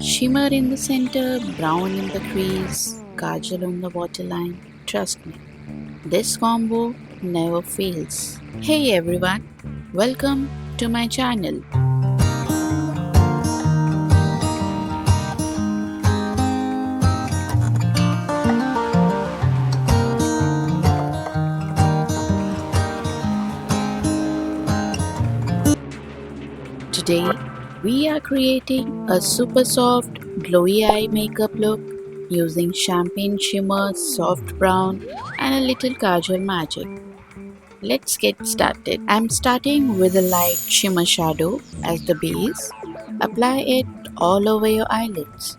Shimmer in the center, brown in the crease, Kajal on the waterline. Trust me, this combo never fails. Hey everyone, welcome to my channel. Today, we are creating a super soft, glowy eye makeup look using champagne shimmer, soft brown, and a little kajal magic. Let's get started. I'm starting with a light shimmer shadow as the base. Apply it all over your eyelids.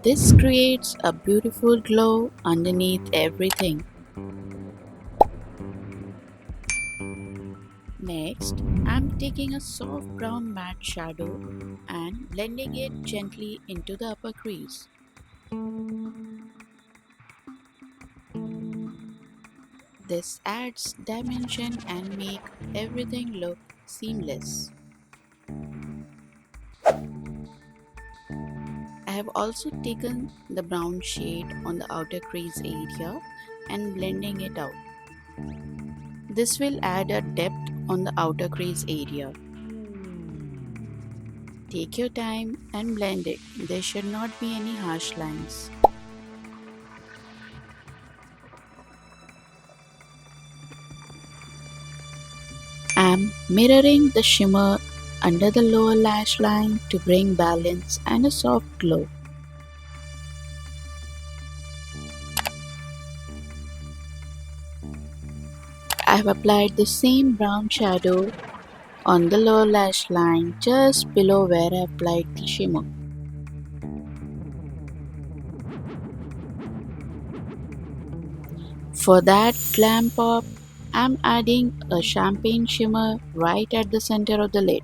This creates a beautiful glow underneath everything. Next, I'm taking a soft brown matte shadow and blending it gently into the upper crease. This adds dimension and make everything look seamless. I have also taken the brown shade on the outer crease area and blending it out. This will add a depth on the outer crease area. Take your time and blend it. There should not be any harsh lines. I'm mirroring the shimmer under the lower lash line to bring balance and a soft glow. I have applied the same brown shadow on the lower lash line just below where I applied the shimmer. For that glam pop, I'm adding a champagne shimmer right at the center of the lid.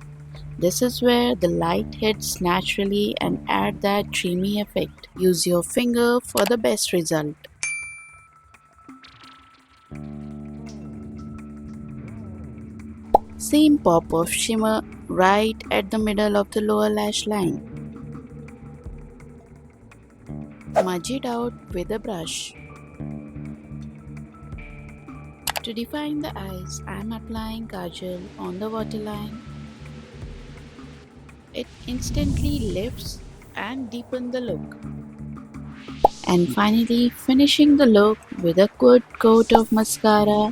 This is where the light hits naturally and add that dreamy effect. Use your finger for the best result. Same pop of shimmer right at the middle of the lower lash line. Smudge it out with a brush. To define the eyes, I am applying kajal on the waterline. It instantly lifts and deepens the look. And finally, finishing the look with a good coat of mascara.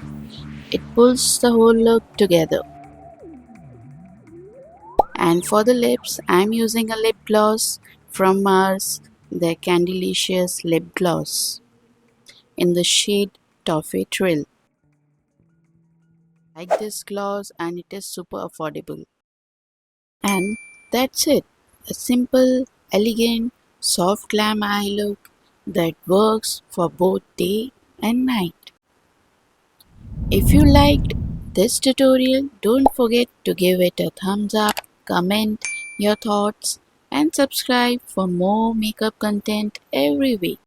It pulls the whole look together. And for the lips, I am using a lip gloss from Mars, their Candylicious lip gloss in the shade Toffee Trill. I like this gloss and it is super affordable. And that's it. A simple, elegant, soft glam eye look that works for both day and night. If you liked this tutorial, don't forget to give it a thumbs up, comment your thoughts, and subscribe for more makeup content every week.